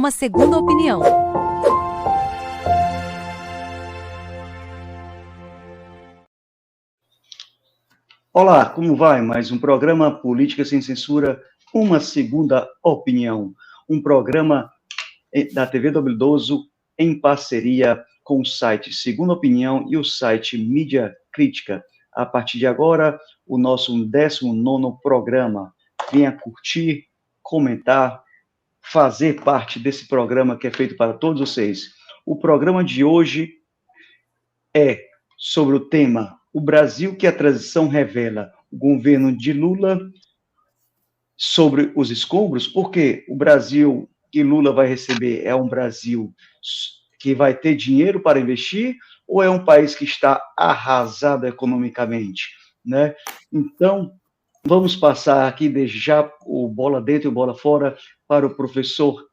uma segunda opinião. Olá, como vai? Mais um programa Política Sem Censura, uma segunda opinião. Um programa da TV W12 em parceria com o site Segunda Opinião e o site Mídia Crítica. A partir de agora, o nosso 19º programa. Venha curtir, comentar, fazer parte desse programa que é feito para todos vocês. O programa de hoje é sobre o tema O Brasil que a transição revela, o governo de Lula sobre os escombros, porque o Brasil que Lula vai receber é um Brasil que vai ter dinheiro para investir ou é um país que está arrasado economicamente, né? Então, vamos passar aqui desde já o bola dentro e o bola fora para o professor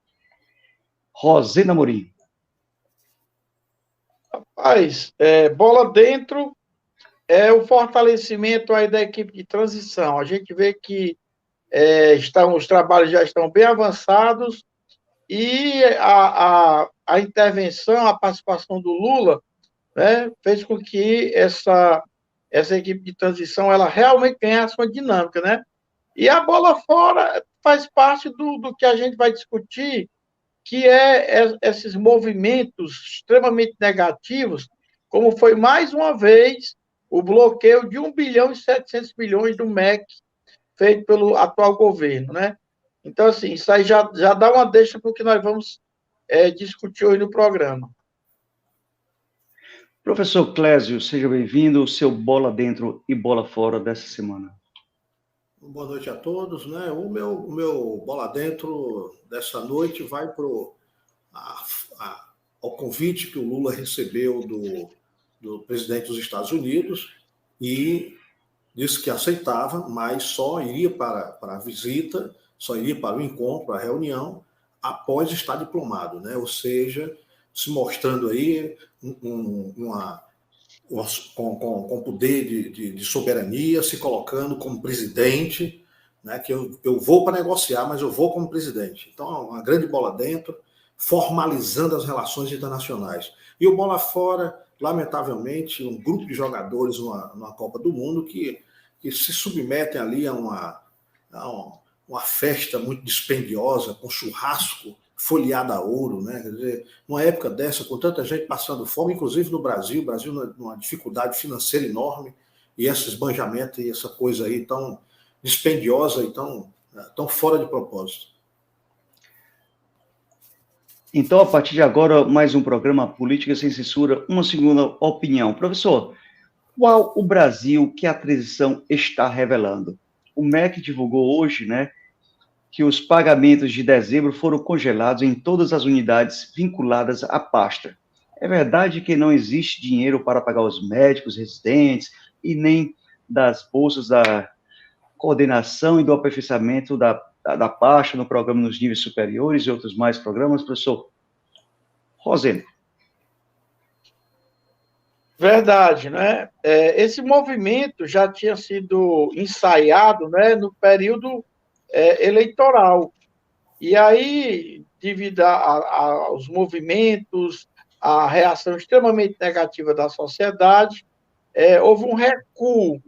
Rosena Amorim. Rapaz, bola dentro é o fortalecimento aí da equipe de transição. A gente vê que os trabalhos já estão bem avançados e a intervenção, a participação do Lula, né, fez com que essa equipe de transição ela realmente ganhasse uma dinâmica, né? E a bola fora faz parte do que a gente vai discutir, que esses movimentos extremamente negativos, como foi mais uma vez o bloqueio de 1 bilhão e 700 milhões do MEC feito pelo atual governo, né? Então, assim, isso aí já dá uma deixa para o que nós vamos discutir hoje no programa. Professor Clésio, seja bem-vindo, o seu bola dentro e bola fora dessa semana. Boa noite a todos, né? O meu bola dentro dessa noite vai ao convite que o Lula recebeu do presidente dos Estados Unidos e disse que aceitava, mas só iria para a visita, só iria para o encontro, a reunião, após estar diplomado, né? Ou seja, se mostrando aí com poder de soberania, se colocando como presidente, né, que eu vou para negociar, mas eu vou como presidente. Então, uma grande bola dentro, formalizando as relações internacionais. E o bola fora, lamentavelmente, um grupo de jogadores numa Copa do Mundo que se submetem ali a uma festa muito dispendiosa, com churrasco, folheada a ouro, né? Quer dizer, numa época dessa, com tanta gente passando fome, inclusive no Brasil numa dificuldade financeira enorme, e esse esbanjamento e essa coisa aí tão dispendiosa e tão fora de propósito. Então, a partir de agora, mais um programa Política Sem Censura, uma segunda opinião. Professor, qual o Brasil que a transição está revelando? O MEC divulgou hoje, né, que os pagamentos de dezembro foram congelados em todas as unidades vinculadas à pasta. É verdade que não existe dinheiro para pagar os médicos residentes e nem das bolsas da coordenação e do aperfeiçoamento da pasta no programa nos níveis superiores e outros mais programas, professor Rosena. Verdade, né? Esse movimento já tinha sido ensaiado, né, no período eleitoral. E aí, devido aos movimentos, à reação extremamente negativa da sociedade, houve um recuo.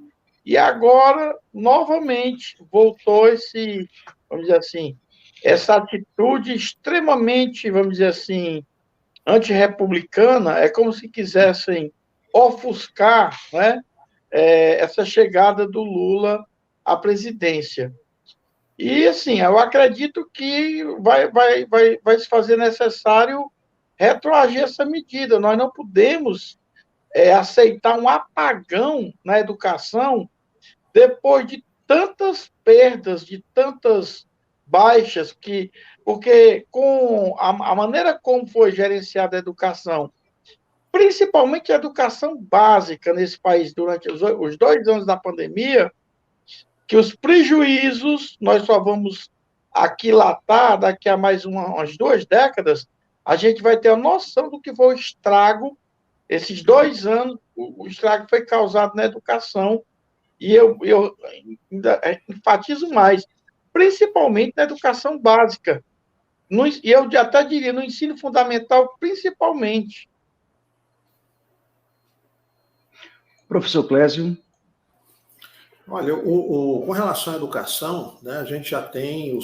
E agora, novamente, voltou vamos dizer assim, essa atitude extremamente, vamos dizer assim, antirrepublicana, é como se quisessem ofuscar, né, essa chegada do Lula à presidência. E, assim, eu acredito que vai se fazer necessário retroagir essa medida. Nós não podemos aceitar um apagão na educação depois de tantas perdas, de tantas baixas, porque com a maneira como foi gerenciada a educação, principalmente a educação básica nesse país durante os 2 anos da pandemia, que os prejuízos nós só vamos aquilatar daqui a mais umas 2 décadas, a gente vai ter a noção do que foi o estrago, esses 2 anos, o estrago foi causado na educação, e eu ainda enfatizo mais, principalmente na educação básica, e eu até diria, no ensino fundamental, principalmente. Professor Clésio. Olha, com relação à educação, né, a gente já tem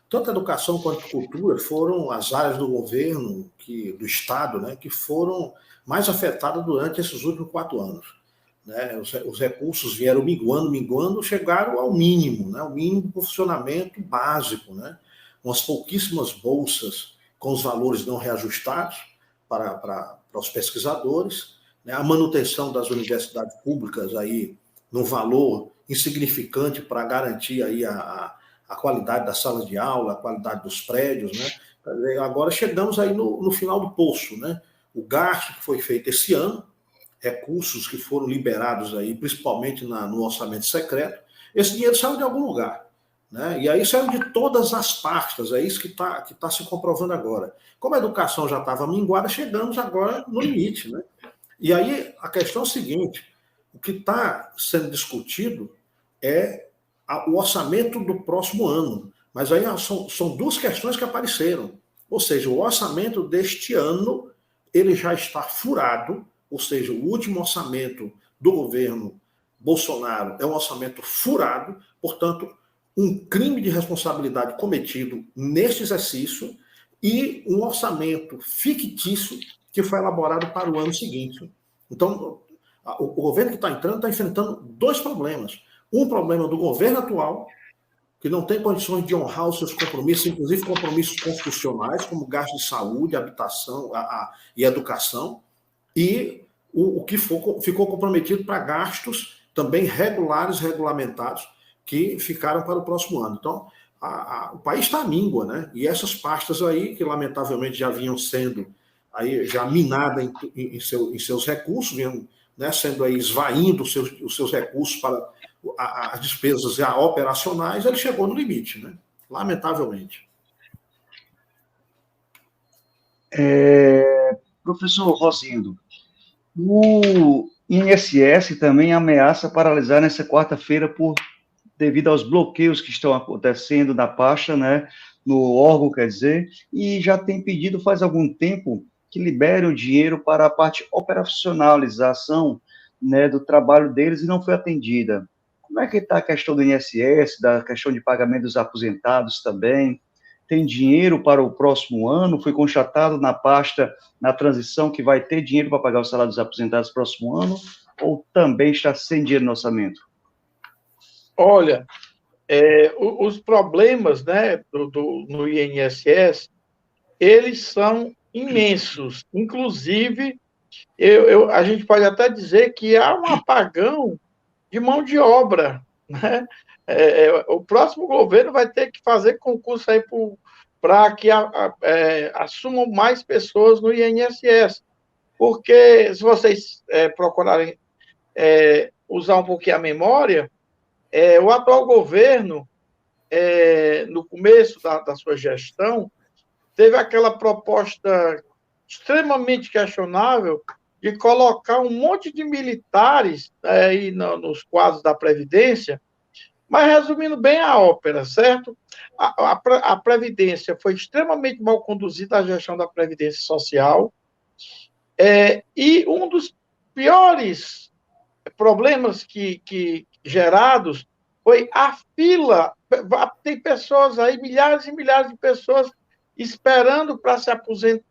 tanto a educação quanto a cultura foram as áreas do governo, do Estado, né, que foram mais afetadas durante esses últimos 4 anos. Né? Os recursos vieram minguando, chegaram ao mínimo, né, o mínimo do funcionamento básico, né? Umas pouquíssimas bolsas com os valores não reajustados para os pesquisadores, né? A manutenção das universidades públicas aí num valor insignificante para garantir aí a qualidade das salas de aula, a qualidade dos prédios, né? Agora chegamos aí no final do poço, né? O gasto que foi feito esse ano, recursos que foram liberados aí, principalmente no orçamento secreto, esse dinheiro saiu de algum lugar, né? E aí saiu de todas as pastas, é isso que tá se comprovando agora. Como a educação já estava minguada, chegamos agora no limite, né? E aí a questão é a seguinte: o que está sendo discutido é o orçamento do próximo ano. Mas aí são 2 questões que apareceram. Ou seja, o orçamento deste ano ele já está furado, ou seja, o último orçamento do governo Bolsonaro é um orçamento furado, portanto, um crime de responsabilidade cometido neste exercício e um orçamento fictício que foi elaborado para o ano seguinte. Então, o governo que está entrando está enfrentando 2 problemas. Um problema do governo atual, que não tem condições de honrar os seus compromissos, inclusive compromissos constitucionais, como gasto de saúde, habitação e educação, e o que ficou comprometido para gastos também regulares, regulamentados, que ficaram para o próximo ano. Então, o país está à míngua, né? E essas pastas aí, que lamentavelmente já vinham sendo aí, já minadas em seus recursos, vinham, né, sendo aí esvaindo os seus recursos para as despesas operacionais, ele chegou no limite, né? Lamentavelmente. Professor Rosindo, o INSS também ameaça paralisar nessa quarta-feira devido aos bloqueios que estão acontecendo na pasta, né, no órgão, quer dizer, e já tem pedido faz algum tempo que libere o dinheiro para a parte operacionalização, né, do trabalho deles e não foi atendida. Como é que está a questão do INSS, da questão de pagamento dos aposentados também? Tem dinheiro para o próximo ano? Foi constatado na pasta, na transição, que vai ter dinheiro para pagar o salário dos aposentados no próximo ano? Ou também está sem dinheiro no orçamento? Olha, os problemas, né, no INSS, eles são imensos. Inclusive, a gente pode até dizer que há um apagão de mão de obra, né? O próximo governo vai ter que fazer concurso aí para que assumam mais pessoas no INSS, porque se vocês procurarem usar um pouquinho a memória, o atual governo, no começo da sua gestão, teve aquela proposta extremamente questionável de colocar um monte de militares aí nos quadros da Previdência, mas resumindo bem a ópera, certo? A Previdência foi extremamente mal conduzida, a gestão da Previdência Social, e um dos piores problemas que gerados foi a fila. Tem pessoas aí, milhares e milhares de pessoas esperando para se aposentar.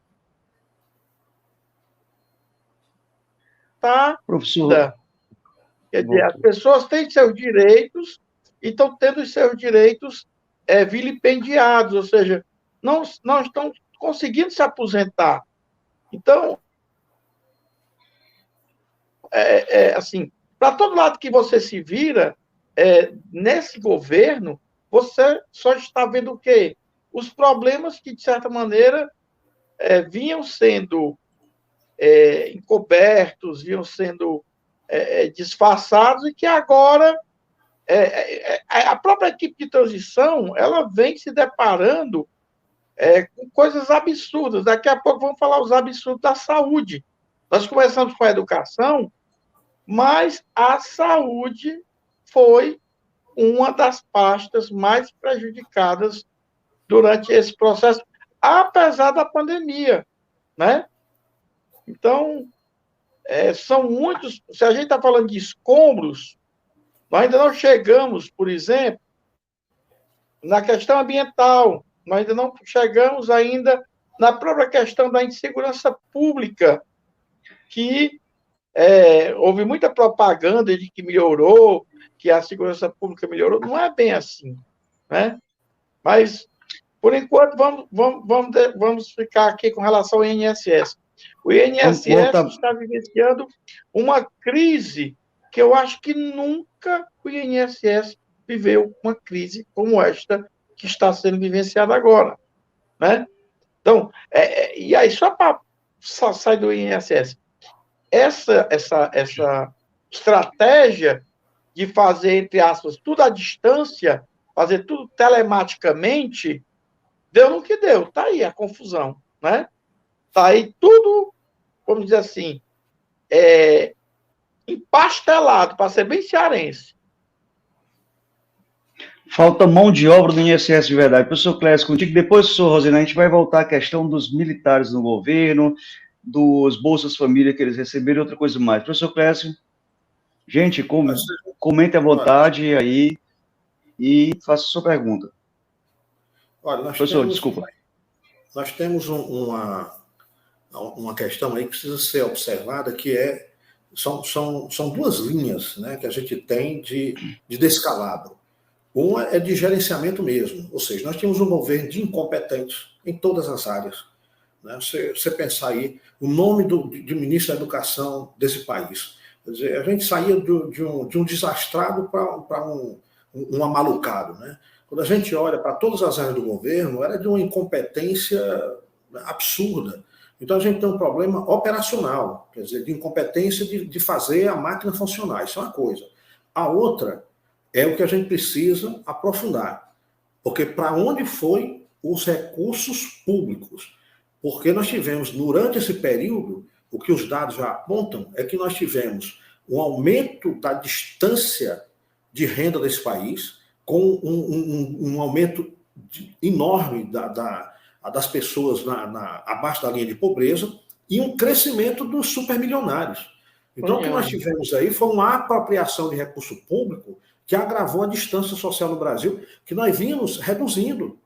Professor, quer dizer, as pessoas têm seus direitos e estão tendo os seus direitos vilipendiados, ou seja, não estão conseguindo se aposentar. Então, assim, para todo lado que você se vira, nesse governo, você só está vendo o quê? Os problemas que, de certa maneira, vinham sendo encobertos, vinham sendo disfarçados, e que agora a própria equipe de transição ela vem se deparando com coisas absurdas. Daqui a pouco vamos falar os absurdos da saúde. Nós começamos com a educação, mas a saúde foi uma das pastas mais prejudicadas durante esse processo. apesar da pandemia, né? Então, são muitos... Se a gente está falando de escombros, nós ainda não chegamos, por exemplo, na questão ambiental, nós ainda não chegamos ainda na própria questão da insegurança pública, que houve muita propaganda de que melhorou, que a segurança pública melhorou. Não é bem assim, né? Mas, por enquanto, vamos ficar aqui com relação ao INSS. O INSS está vivenciando uma crise que eu acho que nunca o INSS viveu uma crise como esta que está sendo vivenciada agora, né? Então, e aí, só para sair do INSS, essa estratégia de fazer, entre aspas, tudo à distância, fazer tudo telematicamente, deu no que deu. Está aí a confusão, né? Está aí tudo, vamos dizer assim, empastelado, para ser bem cearense. Falta mão de obra do INSS de verdade. Professor Clécio, contigo, depois, professor Rosina, a gente vai voltar à questão dos militares no governo, dos Bolsas Família que eles receberam e outra coisa mais. Professor Clécio, gente, comente à vontade aí e faça a sua pergunta. Olha, professor, desculpa. Nós temos uma questão aí que precisa ser observada, que são duas linhas, né, que a gente tem de descalabro. Uma é de gerenciamento mesmo, ou seja, nós temos um governo de incompetentes em todas as áreas. Né? Você pensar aí, o nome de ministro da Educação desse país. Quer dizer, a gente saía de um desastrado para um amalucado. Né? Quando a gente olha para todas as áreas do governo, era de uma incompetência absurda. Então a gente tem um problema operacional, quer dizer, de incompetência de fazer a máquina funcionar. Isso é uma coisa. A outra é o que a gente precisa aprofundar. Porque para onde foi os recursos públicos? Porque nós tivemos, durante esse período, o que os dados já apontam é que nós tivemos um aumento da distância de renda desse país, com um aumento enorme das pessoas abaixo da linha de pobreza e um crescimento dos supermilionários. Então, o que nós tivemos aí foi uma apropriação de recurso público que agravou a distância social no Brasil, que nós vimos reduzindo.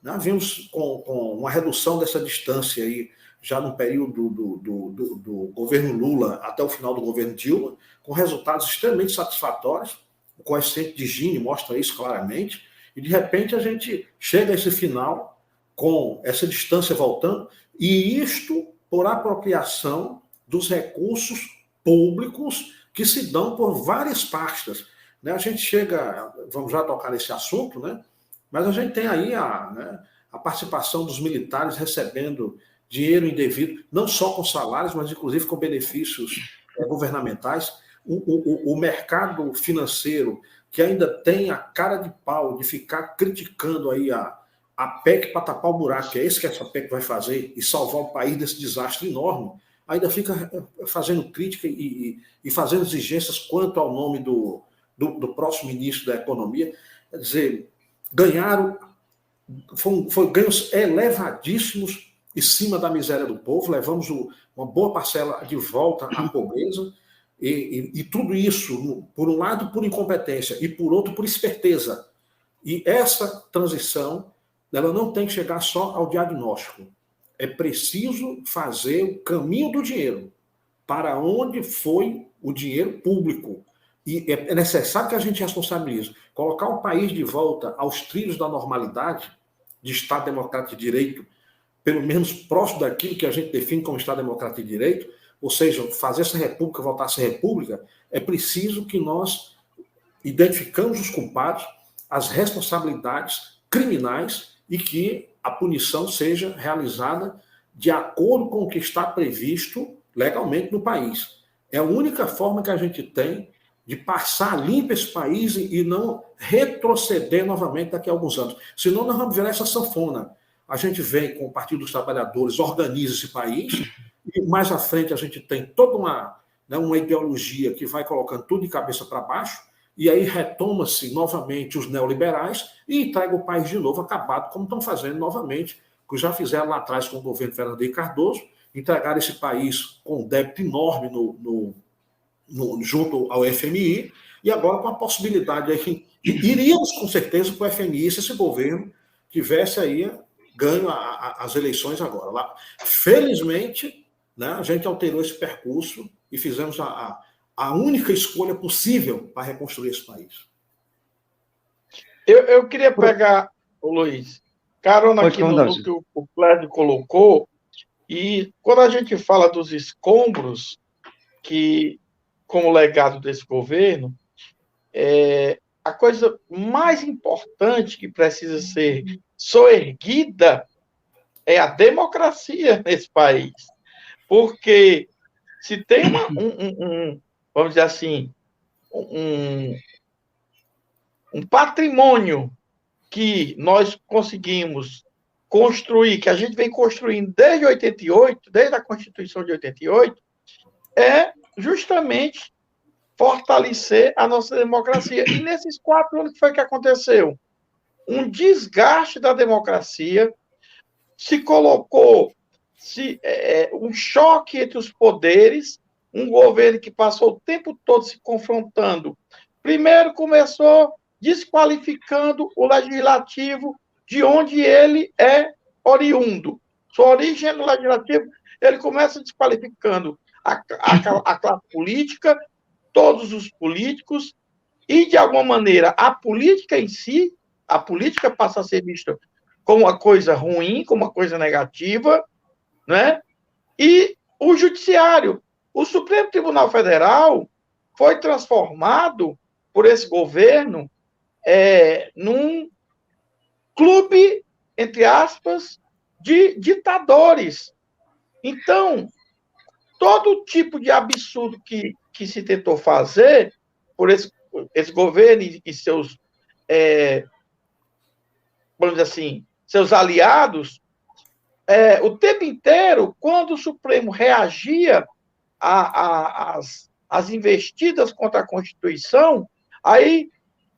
Nós vimos com uma redução dessa distância aí, já no período do governo Lula até o final do governo Dilma, com resultados extremamente satisfatórios. O coeficiente de Gini mostra isso claramente, e de repente a gente chega a esse final com essa distância voltando, e isto por apropriação dos recursos públicos que se dão por várias pastas. Né? A gente chega, vamos já tocar nesse assunto, né? Mas a gente tem aí a participação dos militares recebendo dinheiro indevido, não só com salários, mas inclusive com benefícios governamentais. O mercado financeiro, que ainda tem a cara de pau de ficar criticando aí a PEC para tapar o buraco, que é isso que essa PEC vai fazer, e salvar o país desse desastre enorme, ainda fica fazendo crítica e fazendo exigências quanto ao nome do próximo ministro da Economia. Quer dizer, foi ganhos elevadíssimos em cima da miséria do povo, levamos uma boa parcela de volta à pobreza, e tudo isso, por um lado, por incompetência, e por outro, por esperteza. E essa transição, ela não tem que chegar só ao diagnóstico. É preciso fazer o caminho do dinheiro, para onde foi o dinheiro público. E é necessário que a gente responsabilize. Colocar o país de volta aos trilhos da normalidade, de Estado Democrático de Direito, pelo menos próximo daquilo que a gente define como Estado Democrático de Direito, ou seja, fazer essa república voltar a ser república, é preciso que nós identificamos os culpados, as responsabilidades criminais, e que a punição seja realizada de acordo com o que está previsto legalmente no país. É a única forma que a gente tem de passar limpo esse país e não retroceder novamente daqui a alguns anos. Senão nós vamos virar essa sanfona. A gente vem com o Partido dos Trabalhadores, organiza esse país, e mais à frente a gente tem toda uma ideologia que vai colocando tudo de cabeça para baixo, e aí retoma-se novamente os neoliberais e entrega o país de novo acabado, como estão fazendo novamente que já fizeram lá atrás com o governo Fernando Henrique Cardoso, entregaram esse país com um débito enorme junto ao FMI, e agora com a possibilidade de que iríamos com certeza para o FMI se esse governo tivesse aí ganho as eleições agora. Lá, felizmente, né, a gente alterou esse percurso e fizemos a única escolha possível para reconstruir esse país. Eu queria pegar, Luiz, carona aqui no que o Clédio colocou, e quando a gente fala dos escombros, que como legado desse governo, a coisa mais importante que precisa ser soerguida é a democracia nesse país. Porque se tem vamos dizer assim, um patrimônio que nós conseguimos construir, que a gente vem construindo desde 88, desde a Constituição de 88, é justamente fortalecer a nossa democracia. E nesses 4 anos, o que foi que aconteceu? Um desgaste da democracia, se colocou um choque entre os poderes, um governo que passou o tempo todo se confrontando. Primeiro começou desqualificando o legislativo de onde ele é oriundo. Sua origem é no legislativo, ele começa desqualificando a classe política, todos os políticos, e, de alguma maneira, a política em si, a política passa a ser vista como uma coisa ruim, como uma coisa negativa, né? E o judiciário, o Supremo Tribunal Federal foi transformado por esse governo num clube, entre aspas, de ditadores. Então, todo tipo de absurdo que se tentou fazer por esse governo e seus, vamos dizer assim, seus aliados, o tempo inteiro, quando o Supremo reagia às investidas contra a Constituição, aí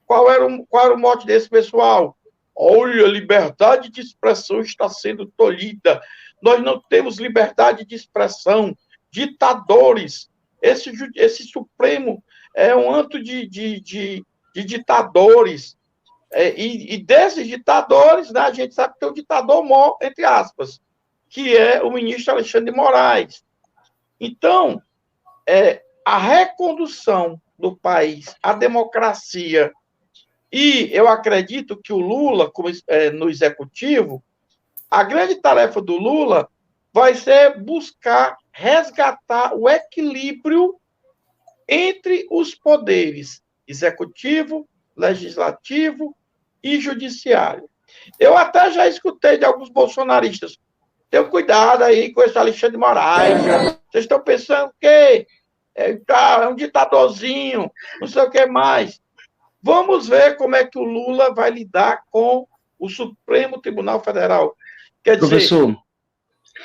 qual era o mote desse pessoal? Olha, a liberdade de expressão está sendo tolhida. Nós não temos liberdade de expressão. Ditadores. Esse Supremo é um antro de ditadores. E desses ditadores, né, a gente sabe que tem o ditador maior, entre aspas, que é o ministro Alexandre de Moraes. Então, a recondução do país, a democracia, e eu acredito que o Lula, no executivo, a grande tarefa do Lula vai ser buscar resgatar o equilíbrio entre os poderes executivo, legislativo e judiciário. Eu até já escutei de alguns bolsonaristas: tenham cuidado aí com esse Alexandre de Moraes, vocês estão pensando que é um ditadorzinho, não sei o que mais. Vamos ver como é que o Lula vai lidar com o Supremo Tribunal Federal. Quer dizer, professor,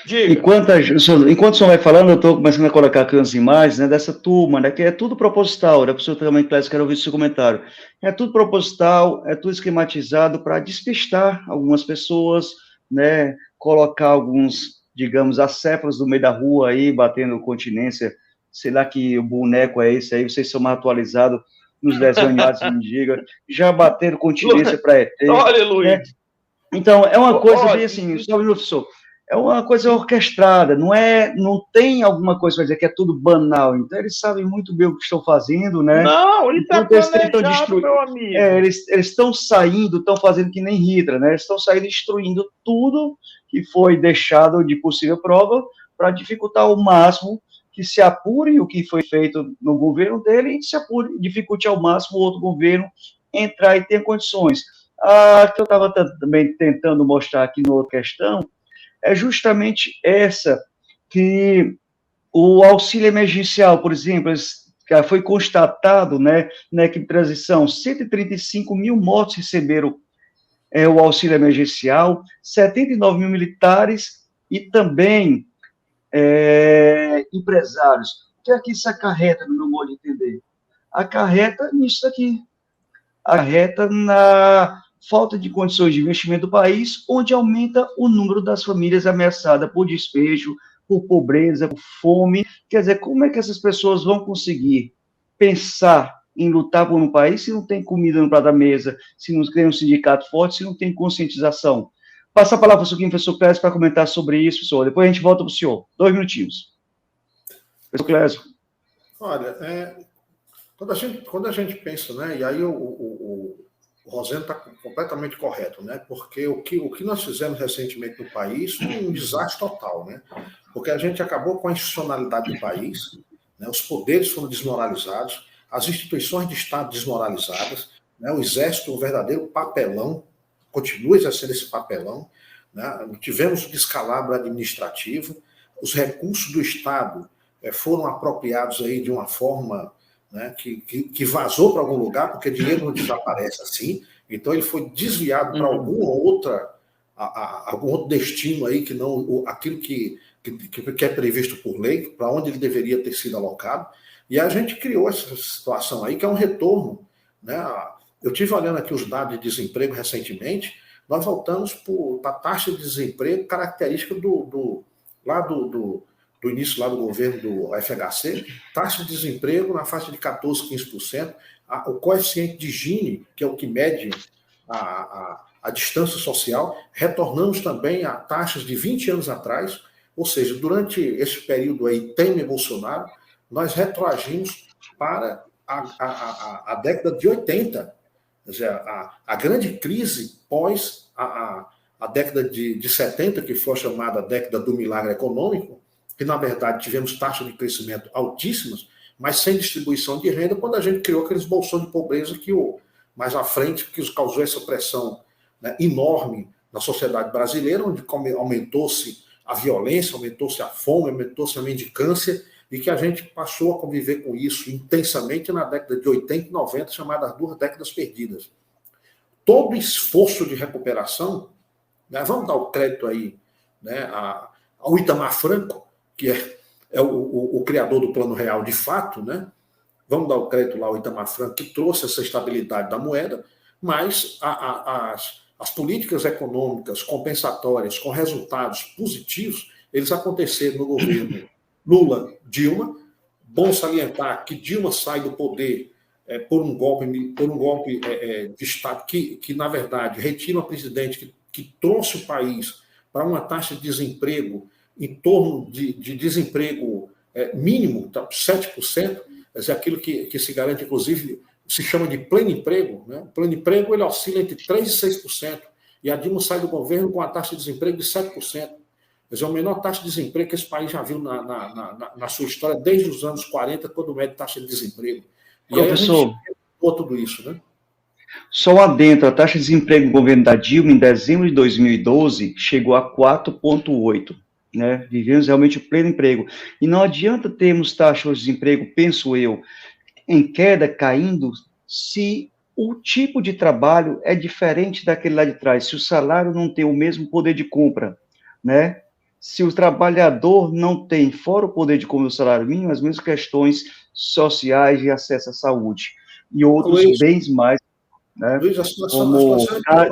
diga. Enquanto o senhor vai falando, eu estou começando a colocar aqui umas imagens, né, dessa turma, né, que é tudo proposital, né, professor também, Clécio, quero ouvir seu comentário. É tudo proposital, é tudo esquematizado para despistar algumas pessoas, né, colocar alguns, digamos, acéfalos no meio da rua aí, batendo continência, sei lá que o boneco é esse aí, vocês são mais atualizados nos desenhos animados, me diga, já bateram continência para ET. Olha, Luiz. Né? Então, é uma coisa bem assim, só um minuto, professor. É uma coisa orquestrada, não tem alguma coisa para dizer que é tudo banal. Então, eles sabem muito bem o que estão fazendo, né? Não, isso então, é planejado, meu amigo. Eles estão saindo, estão fazendo que nem Hitler, né? Eles estão saindo destruindo tudo que foi deixado de possível prova para dificultar ao máximo que se apure o que foi feito no governo dele e se apure, dificulte ao máximo o outro governo entrar e ter condições. Que eu estava também tentando mostrar aqui na outra questão é justamente essa, que o auxílio emergencial, por exemplo, foi constatado, né, na equipe de transição, 135 mil mortos receberam o auxílio emergencial, 79 mil militares e também empresários. O que é que isso acarreta, no meu modo de entender? Acarreta nisso aqui. Acarreta na falta de condições de investimento do país, onde aumenta o número das famílias ameaçadas por despejo, por pobreza, por fome. Quer dizer, como é que essas pessoas vão conseguir pensar em lutar por um país se não tem comida no prato da mesa, se não tem um sindicato forte, se não tem conscientização? Passa a palavra para o professor Clésio para comentar sobre isso, professor. Depois a gente volta para o senhor. 2 minutinhos. Professor Clésio. Olha, quando a gente pensa, né, e aí o Rosendo está completamente correto, né, porque o que nós fizemos recentemente no país foi um desastre total, né, porque a gente acabou com a institucionalidade do país, né, os poderes foram desmoralizados, as instituições de Estado desmoralizadas, né, o Exército, um verdadeiro papelão, continua exercendo esse papelão, né, tivemos o descalabro administrativo, os recursos do Estado foram apropriados aí de uma forma, né, que vazou para algum lugar, porque dinheiro não desaparece assim, então ele foi desviado para algum outro destino aí, que não aquilo que é previsto por lei, para onde ele deveria ter sido alocado, e a gente criou essa situação aí, que é um retorno, né? Eu tive olhando aqui os dados de desemprego recentemente, nós voltamos para a taxa de desemprego característica do início lá do governo do FHC, taxa de desemprego na faixa de 14%, 15%, o coeficiente de Gini, que é o que mede a distância social, retornamos também a taxas de 20 anos atrás, ou seja, durante esse período aí, Temer e Bolsonaro, nós retroagimos para a década de 80, quer dizer, a grande crise pós a década de 70, que foi chamada década do milagre econômico, que na verdade tivemos taxas de crescimento altíssimas, mas sem distribuição de renda, quando a gente criou aqueles bolsões de pobreza que mais à frente, que causou essa pressão, né, enorme na sociedade brasileira, onde aumentou-se a violência, aumentou-se a fome, aumentou-se a mendicância, e que a gente passou a conviver com isso intensamente na década de 80 e 90, chamada as 2 décadas perdidas. Todo esforço de recuperação, né, vamos dar o crédito aí, né, ao Itamar Franco, que é o criador do Plano Real de fato, né? Vamos dar o crédito lá ao Itamar Franco, que trouxe essa estabilidade da moeda, mas as políticas econômicas compensatórias com resultados positivos, eles aconteceram no governo Lula-Dilma. Bom salientar que Dilma sai do poder por um golpe de Estado que, na verdade, retira uma presidente que trouxe o país para uma taxa de desemprego em torno de desemprego mínimo, 7%, é aquilo que se garante, inclusive, se chama de pleno emprego. Né? O pleno emprego ele oscila entre 3% e 6%, e a Dilma sai do governo com a taxa de desemprego de 7%. Quer dizer, a menor taxa de desemprego que esse país já viu na sua história desde os anos 40, quando mede taxa de desemprego. E professor, aí a gente viu tudo isso, né? Só adentro, a taxa de desemprego do governo da Dilma, em dezembro de 2012, chegou a 4,8%. Né? Vivemos realmente o pleno emprego. E não adianta termos taxas de desemprego, penso eu, em queda, caindo, se o tipo de trabalho é diferente daquele lá de trás, se o salário não tem o mesmo poder de compra, né? Se o trabalhador não tem, fora o poder de compra do salário mínimo, as mesmas questões sociais de acesso à saúde e outros bens mais, né? Luiz, como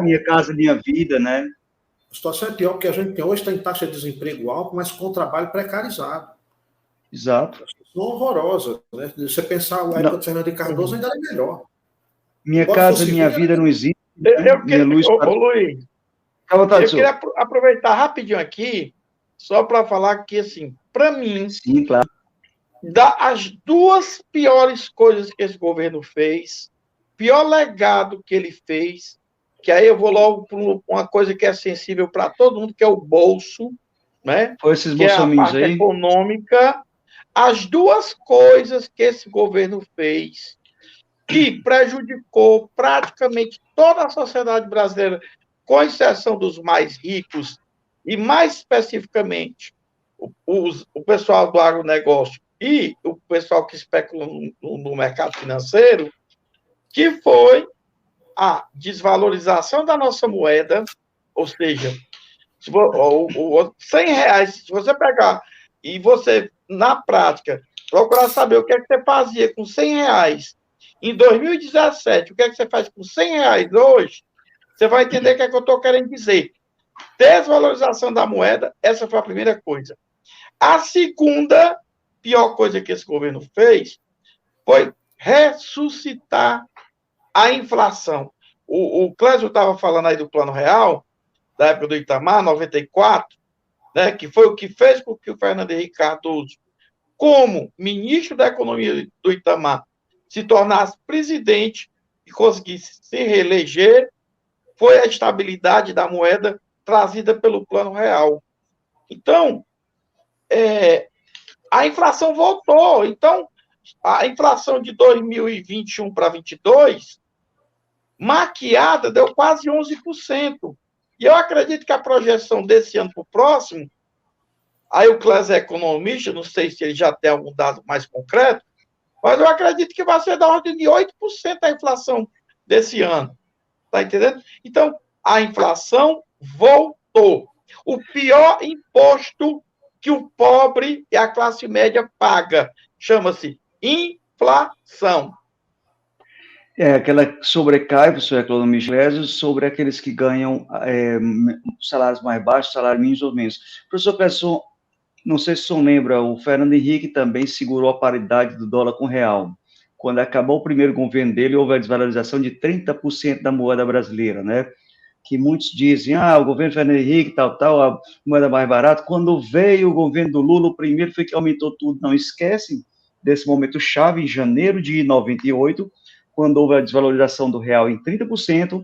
Minha Casa Minha Vida, né? A situação é pior, porque a gente hoje tem taxa de desemprego alta, mas com trabalho precarizado. Exato. São horrorosas, né? Se você pensar a época de Fernando Henrique Cardoso, ainda é melhor. Minha Casa Minha Vida não existe. Eu queria, Luiz, eu queria aproveitar rapidinho aqui, só para falar que, assim, para mim, sim, claro, as 2 piores coisas que esse governo fez, pior legado que ele fez, que aí eu vou logo para uma coisa que é sensível para todo mundo, que é o bolso, né? Foi esses que é a parte aí econômica. As 2 coisas que esse governo fez que prejudicou praticamente toda a sociedade brasileira, com exceção dos mais ricos, e mais especificamente o pessoal do agronegócio e o pessoal que especula no mercado financeiro, que foi a desvalorização da nossa moeda, ou seja, R$100, se você pegar e você, na prática, procurar saber o que é que você fazia com R$100 em 2017, o que é que você faz com R$100 hoje, Você vai entender o que é que eu estou querendo dizer. Desvalorização da moeda, essa foi a primeira coisa. A segunda pior coisa que esse governo fez foi ressuscitar a inflação. O Clésio estava falando aí do Plano Real, da época do Itamar, 94, né, que foi o que fez com que o Fernando Henrique Cardoso, como ministro da Economia do Itamar, se tornasse presidente e conseguisse se reeleger, foi a estabilidade da moeda trazida pelo Plano Real. Então, a inflação voltou. Então, a inflação de 2021 para 2022, maquiada, deu quase 11%. E eu acredito que a projeção desse ano para o próximo, aí o Clésio é economista, não sei se ele já tem algum dado mais concreto, mas eu acredito que vai ser da ordem de 8% a inflação desse ano. Está entendendo? Então, a inflação voltou. O pior imposto que o pobre e a classe média paga chama-se inflação. Aquela sobrecai, professor economista Clésio, sobre aqueles que ganham salários mais baixos, salários mínimos ou menos. Professor Clésio, não sei se o senhor lembra, o Fernando Henrique também segurou a paridade do dólar com o real. Quando acabou o primeiro governo dele, houve a desvalorização de 30% da moeda brasileira, né? Que muitos dizem, o governo Fernando Henrique, a moeda mais barata. Quando veio o governo do Lula, o primeiro foi que aumentou tudo. Não esquecem desse momento chave, em janeiro de 98, quando houve a desvalorização do real em 30%,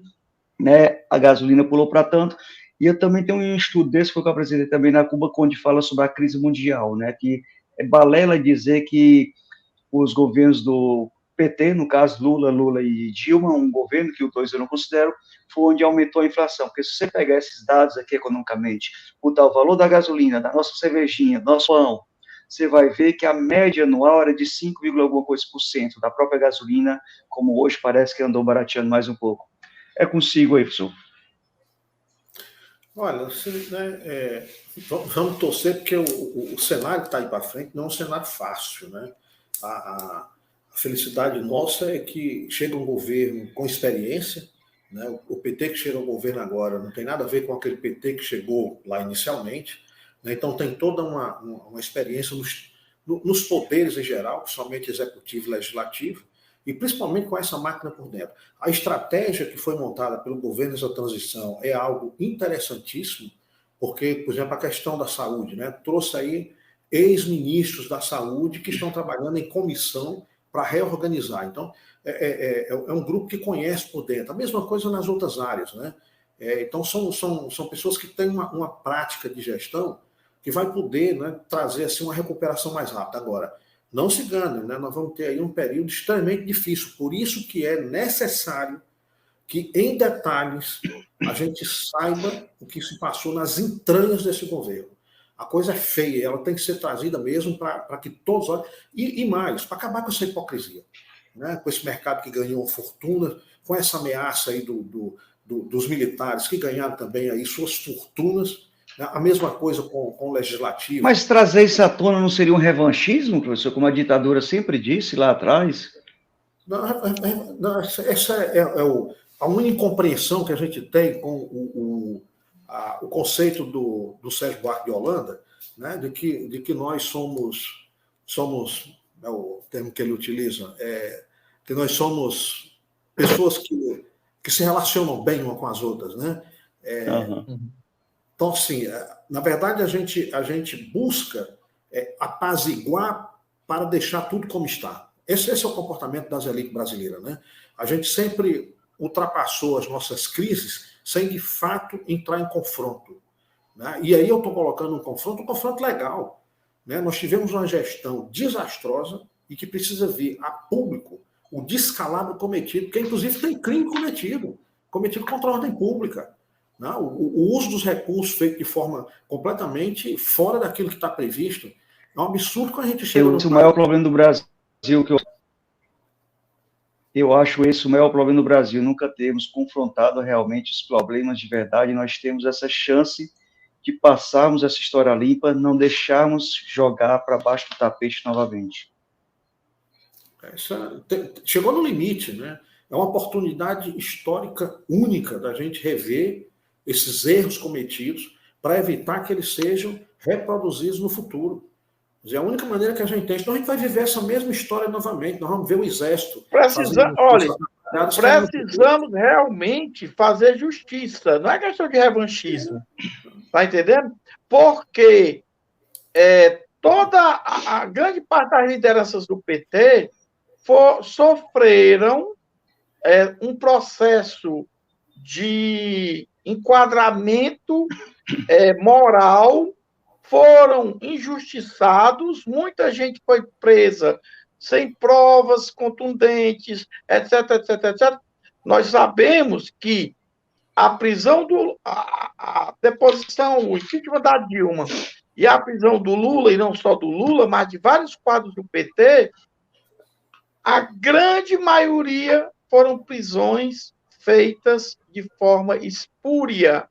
né? A gasolina pulou para tanto. E eu também tenho um estudo desse, que eu apresentei também na Cuba, onde fala sobre a crise mundial, né? Que é balela dizer que os governos do PT, no caso Lula e Dilma, um governo que os dois eu não considero, foi onde aumentou a inflação, porque se você pegar esses dados aqui economicamente, botar o valor da gasolina, da nossa cervejinha, do nosso pão, você vai ver que a média anual era de 5, alguma coisa por cento da própria gasolina, como hoje parece que andou barateando mais um pouco. É consigo aí, professor. Olha, vamos torcer, porque o cenário que está aí para frente não é um cenário fácil, né? A felicidade nossa é que chega um governo com experiência, né? O PT que chega ao governo agora não tem nada a ver com aquele PT que chegou lá inicialmente, né? Então tem toda uma experiência nos poderes em geral, principalmente executivo e legislativo, e principalmente com essa máquina por dentro. A estratégia que foi montada pelo governo nessa transição é algo interessantíssimo, porque, por exemplo, a questão da saúde, né? Trouxe aí ex-ministros da saúde que estão trabalhando em comissão para reorganizar. Então, é um grupo que conhece por dentro. A mesma coisa nas outras áreas, né? Então, são pessoas que têm uma prática de gestão que vai poder, né, trazer assim, uma recuperação mais rápida. Agora, não se engane, né? Nós vamos ter aí um período extremamente difícil. Por isso que é necessário que, em detalhes, a gente saiba o que se passou nas entranhas desse governo. A coisa é feia, ela tem que ser trazida mesmo para que todos olhem. E mais, para acabar com essa hipocrisia, né? Com esse mercado que ganhou fortuna, com essa ameaça aí dos militares que ganharam também aí suas fortunas, né? A mesma coisa com o legislativo. Mas trazer isso à tona não seria um revanchismo, professor, como a ditadura sempre disse lá atrás? Não, essa é a única incompreensão que a gente tem com o conceito do Sérgio Buarque de Holanda, né, de que nós somos é o termo que ele utiliza, que nós somos pessoas que se relacionam bem umas com as outras, né? Então, assim, na verdade, a gente busca apaziguar para deixar tudo como está. Esse é o comportamento das elites brasileiras, né? A gente sempre ultrapassou as nossas crises sem, de fato, entrar em confronto, né? E aí eu estou colocando um confronto legal, né? Nós tivemos uma gestão desastrosa e que precisa vir a público o descalabro cometido, porque, inclusive, tem crime cometido contra a ordem pública, né? O uso dos recursos feito de forma completamente fora daquilo que está previsto. É um absurdo quando a gente chega... O maior problema do Brasil que eu acho esse o maior problema do Brasil, nunca termos confrontado realmente os problemas de verdade. Nós temos essa chance de passarmos essa história limpa, não deixarmos jogar para baixo do tapete novamente. Chegou no limite, né? É uma oportunidade histórica única da gente rever esses erros cometidos para evitar que eles sejam reproduzidos no futuro. Quer dizer, a única maneira que a gente tem, senão a gente vai viver essa mesma história novamente, nós vamos ver o Exército. Precisamos realmente fazer justiça, não é questão de revanchismo, tá entendendo? Porque toda a grande parte das lideranças do PT sofreram um processo de enquadramento moral, foram injustiçados, muita gente foi presa sem provas contundentes, etc, etc, etc. Nós sabemos que a prisão a deposição, o impeachment da Dilma e a prisão do Lula, e não só do Lula, mas de vários quadros do PT, a grande maioria foram prisões feitas de forma espúria.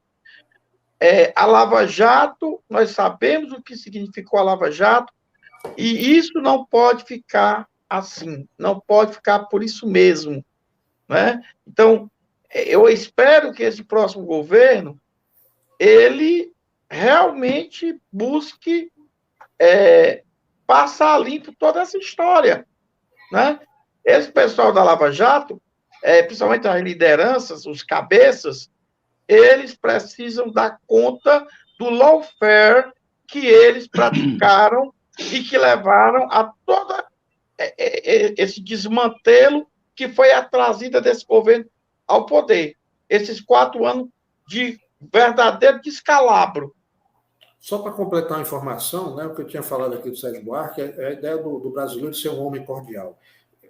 A Lava Jato, nós sabemos o que significou a Lava Jato, e isso não pode ficar assim, não pode ficar por isso mesmo, né? Então, eu espero que esse próximo governo, ele realmente busque passar limpo toda essa história, né? Esse pessoal da Lava Jato, principalmente as lideranças, os cabeças, eles precisam dar conta do lawfare que eles praticaram e que levaram a todo esse desmantelo que foi a trazida desse governo ao poder. Esses 4 anos de verdadeiro descalabro. Só para completar a informação, né, o que eu tinha falado aqui do Sérgio Buarque, é a ideia do brasileiro de ser um homem cordial.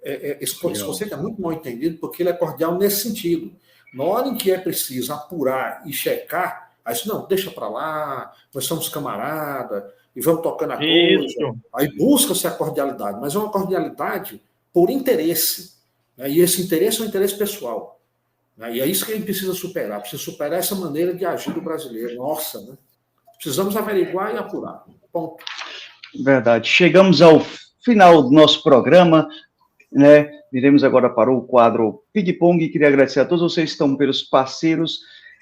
Esse conceito é muito mal entendido, porque ele é cordial nesse sentido. Na hora em que é preciso apurar e checar, aí não, deixa para lá, nós somos camarada, e vamos tocando a coisa. Aí busca-se a cordialidade, mas é uma cordialidade por interesse. Né? E esse interesse é um interesse pessoal. Né? E é isso que a gente precisa superar essa maneira de agir do brasileiro. Nossa, né? Precisamos averiguar e apurar. Ponto. Verdade. Chegamos ao final do nosso programa, né? Iremos agora para o quadro Ping Pong. Queria agradecer a todos vocês que estão pelos parceiros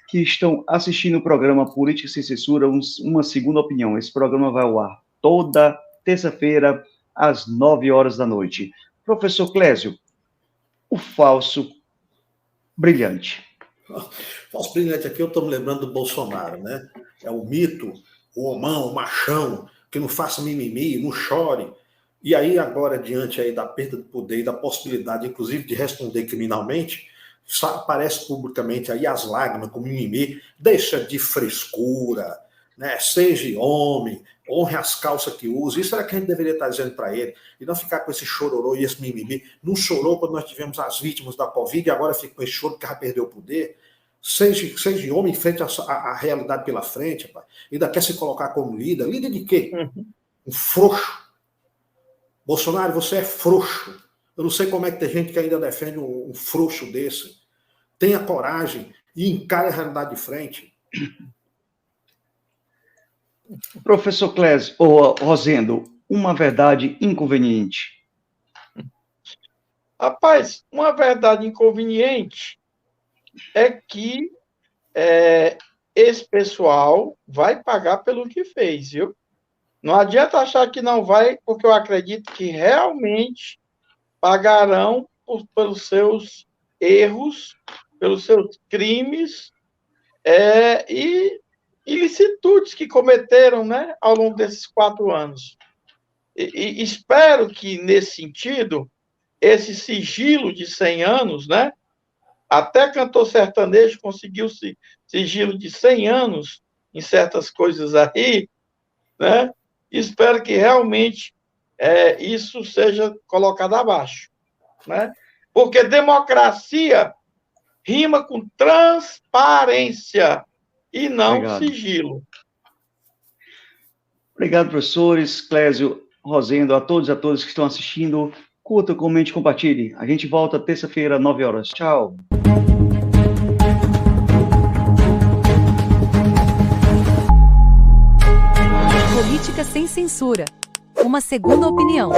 que estão assistindo o programa Política Sem Censura, uma segunda opinião. Esse programa vai ao ar toda terça-feira, às 9h da noite. Professor Clésio, o falso brilhante. Falso brilhante aqui, eu estou me lembrando do Bolsonaro, né? É o mito, o homão, o machão, que não faça mimimi, não chore. E aí, agora, diante aí da perda de poder e da possibilidade, inclusive, de responder criminalmente, aparece publicamente aí as lágrimas com mimimi, deixa de frescura, né? Seja homem, honre as calças que usa. Isso era o que a gente deveria estar dizendo para ele, e não ficar com esse chororô e esse mimimi. Não chorou quando nós tivemos as vítimas da Covid, e agora fica com esse choro que já perdeu o poder. Seja homem frente à realidade pela frente, rapaz. Ainda quer se colocar como líder. Líder de quê? Um frouxo. Bolsonaro, você é frouxo. Eu não sei como é que tem gente que ainda defende um frouxo desse. Tenha coragem e encare a realidade de frente. Professor Clésio, ou Rosendo, uma verdade inconveniente. Rapaz, uma verdade inconveniente é que esse pessoal vai pagar pelo que fez, viu? Não adianta achar que não vai, porque eu acredito que realmente pagarão pelos seus erros, pelos seus crimes e ilicitudes que cometeram, né, ao longo desses 4 anos. E espero que, nesse sentido, esse sigilo de 100 anos, né, até cantor sertanejo conseguiu sigilo de 100 anos em certas coisas aí, né? Espero que realmente isso seja colocado abaixo, né? Porque democracia rima com transparência e não sigilo. Obrigado, professores, Clésio, Rosendo, a todos que estão assistindo. Curta, comente, compartilhe. A gente volta terça-feira, 9h. Tchau. Política Sem Censura. Uma segunda opinião.